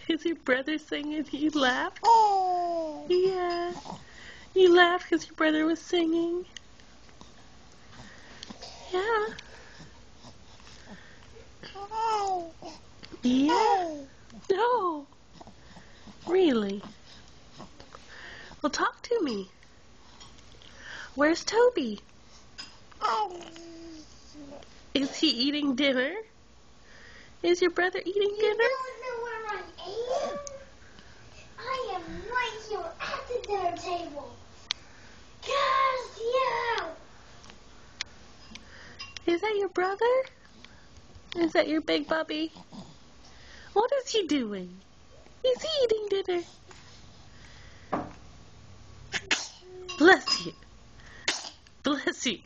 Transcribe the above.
Is your brother singing? You laughed? Yeah. You laughed because your brother was singing? Yeah. Yeah. No. Really? Well, talk to me. Where's Toby? Is he eating dinner? Is your brother eating dinner? You don't know where I am? I am right here at the dinner table. Curse you! Is that your brother? Is that your big bubby? What is he doing? He's eating dinner. Bless you. Bless you.